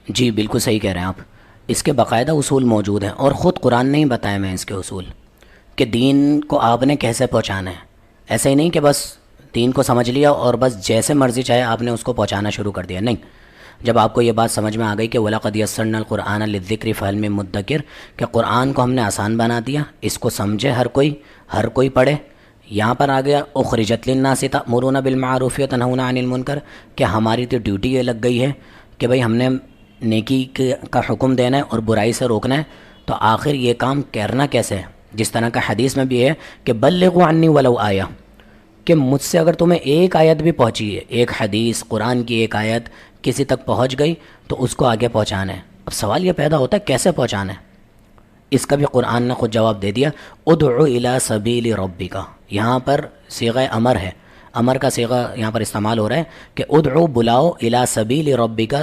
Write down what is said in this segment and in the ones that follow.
جی بالکل صحیح کہہ رہے ہیں آپ. اس کے باقاعدہ اصول موجود ہیں اور خود قرآن نے ہی بتایا میں اس کے اصول کہ دین کو آپ نے کیسے پہنچانا ہے. ایسا ہی نہیں کہ بس دین کو سمجھ لیا اور بس جیسے مرضی چاہے آپ نے اس کو پہنچانا شروع کر دیا. نہیں، جب آپ کو یہ بات سمجھ میں آ گئی کہ وَلَقَدْ يَسَّرْنَا الْقُرْآنَ لِلذِّكْرِ فَهَلْ مِن مُدَّكِرٍ، کہ قرآن کو ہم نے آسان بنا دیا، اس کو سمجھے ہر کوئی پڑھے. یہاں پر آ گیا اخرجت للناس تأمرون بالمعروف وتنہون عن المنکر، کہ ہماری تو ڈیوٹی یہ لگ گئی ہے کہ بھئی ہم نے نیکی کا حکم دینا ہے اور برائی سے روکنا ہے. تو آخر یہ کام کرنا کیسے ہے؟ جس طرح کا حدیث میں بھی ہے کہ بلغوا عنی ولو آیہ، کہ مجھ سے اگر تمہیں ایک آیت بھی پہنچی ہے، ایک حدیث قرآن کی ایک آیت کسی تک پہنچ گئی تو اس کو آگے پہنچانا ہے. اب سوال یہ پیدا ہوتا ہے کیسے پہنچانا ہے؟ اس کا بھی قرآن نے خود جواب دے دیا، ادعو الی سبیل ربک. یہاں پر صیغہ امر ہے، امر کا صیغہ یہاں پر استعمال ہو رہا ہے کہ ادعو، بلاؤ، الی سبیل ربک،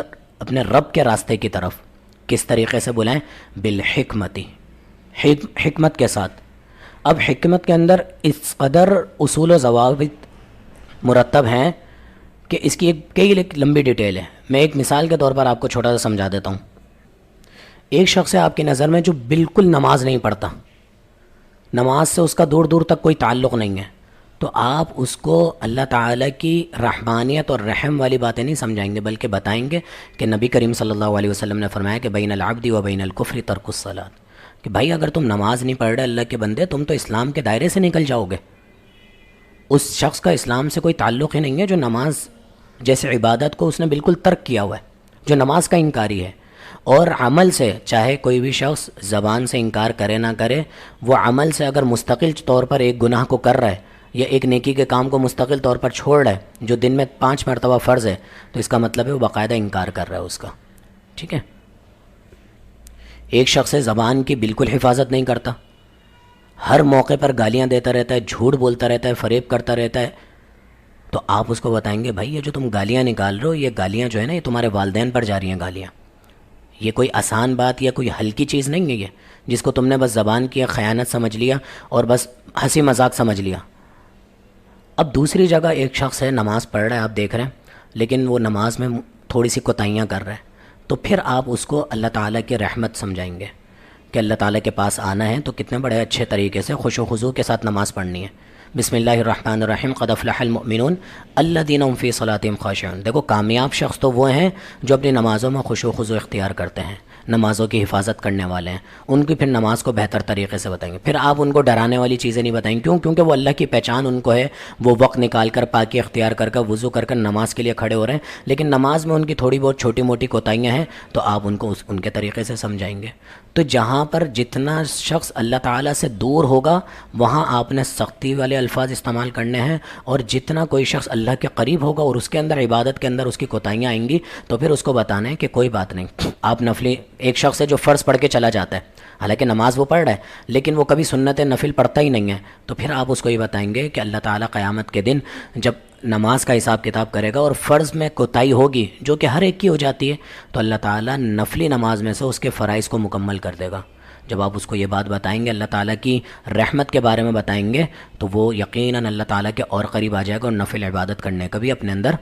اپنے رب کے راستے کی طرف. کس طریقے سے بلائیں؟ بالحکمتی، حکمت کے ساتھ. اب حکمت کے اندر اس قدر اصول و ضوابط مرتب ہیں کہ اس کی کئی لمبی ڈیٹیل ہے. میں ایک مثال کے طور پر آپ کو چھوٹا سا سمجھا دیتا ہوں. ایک شخص ہے آپ کی نظر میں جو بالکل نماز نہیں پڑھتا، نماز سے اس کا دور دور تک کوئی تعلق نہیں ہے، تو آپ اس کو اللہ تعالیٰ کی رحمانیت اور رحم والی باتیں نہیں سمجھائیں گے، بلکہ بتائیں گے کہ نبی کریم صلی اللہ علیہ وسلم نے فرمایا کہ بین العبد و بین الکفر ترک الصلاۃ، کہ بھائی اگر تم نماز نہیں پڑھ رہے اللہ کے بندے، تم تو اسلام کے دائرے سے نکل جاؤ گے. اس شخص کا اسلام سے کوئی تعلق ہی نہیں ہے جو نماز جیسے عبادت کو اس نے بالکل ترک کیا ہوا ہے، جو نماز کا انکاری ہے. اور عمل سے، چاہے کوئی بھی شخص زبان سے انکار کرے نہ کرے، وہ عمل سے اگر مستقل طور پر ایک گناہ کو کر رہا ہے یا ایک نیکی کے کام کو مستقل طور پر چھوڑ رہا ہے جو دن میں 5 مرتبہ فرض ہے، تو اس کا مطلب ہے وہ باقاعدہ انکار کر رہا ہے اس کا. ٹھیک ہے. ایک شخص زبان کی بالکل حفاظت نہیں کرتا، ہر موقع پر گالیاں دیتا رہتا ہے، جھوٹ بولتا رہتا ہے، فریب کرتا رہتا ہے، تو آپ اس کو بتائیں گے بھائی یہ جو تم گالیاں نکال رہے ہو، یہ گالیاں جو ہے نا یہ تمہارے والدین پر جا رہی ہیں گالیاں. یہ کوئی آسان بات یا کوئی ہلکی چیز نہیں ہے یہ، جس کو تم نے بس زبان کی خیانت سمجھ لیا اور بس ہنسی مذاق سمجھ لیا. اب دوسری جگہ ایک شخص ہے نماز پڑھ رہا ہے، آپ دیکھ رہے ہیں، لیکن وہ نماز میں تھوڑی سی کوتاہیاں کر رہا ہے، تو پھر آپ اس کو اللہ تعالیٰ کی رحمت سمجھائیں گے کہ اللہ تعالیٰ کے پاس آنا ہے تو کتنے بڑے اچھے طریقے سے خوش و خضوع کے ساتھ نماز پڑھنی ہے. بسم اللہ الرحمن الرحیم، قد افلح المؤمنون الذین هم فی صلاتهم خاشعون. دیکھو کامیاب شخص تو وہ ہیں جو اپنی نمازوں میں خوش و خضوع اختیار کرتے ہیں، نمازوں کی حفاظت کرنے والے ہیں. ان کی پھر نماز کو بہتر طریقے سے بتائیں گے. پھر آپ ان کو ڈرانے والی چیزیں نہیں بتائیں. کیوں؟ کیونکہ وہ اللہ کی پہچان ان کو ہے، وہ وقت نکال کر پاکی اختیار کر کر وضو کر کر نماز کے لیے کھڑے ہو رہے ہیں، لیکن نماز میں ان کی تھوڑی بہت چھوٹی موٹی کوتاہیاں ہیں، تو آپ ان کو ان کے طریقے سے سمجھائیں گے. تو جہاں پر جتنا شخص اللہ تعالیٰ سے دور ہوگا وہاں آپ نے سختی والے الفاظ استعمال کرنے ہیں، اور جتنا کوئی شخص اللہ کے قریب ہوگا اور اس کے اندر عبادت کے اندر اس کی کوتاہیاں آئیں گی تو پھر اس کو بتانا ہے کہ کوئی بات نہیں. آپ نفلی، ایک شخص ہے جو فرض پڑھ کے چلا جاتا ہے، حالانکہ نماز وہ پڑھ رہا ہے لیکن وہ کبھی سنت نفل پڑھتا ہی نہیں ہے، تو پھر آپ اس کو یہ بتائیں گے کہ اللہ تعالیٰ قیامت کے دن جب نماز کا حساب کتاب کرے گا اور فرض میں کوتاہی ہوگی جو کہ ہر ایک کی ہو جاتی ہے، تو اللہ تعالیٰ نفلی نماز میں سے اس کے فرائض کو مکمل کر دے گا. جب آپ اس کو یہ بات بتائیں گے، اللہ تعالیٰ کی رحمت کے بارے میں بتائیں گے، تو وہ یقیناً اللہ تعالیٰ کے اور قریب آ جائے گا اور نفل عبادت کرنے کا بھی اپنے اندر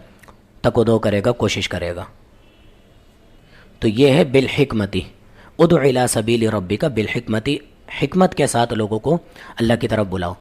تک و دو کرے گا، کوشش کرے گا. تو یہ ہے بالحکمتی، ادع الی سبیل ربک بالحکمتی، حکمت کے ساتھ لوگوں کو اللہ کی طرف بلاؤ.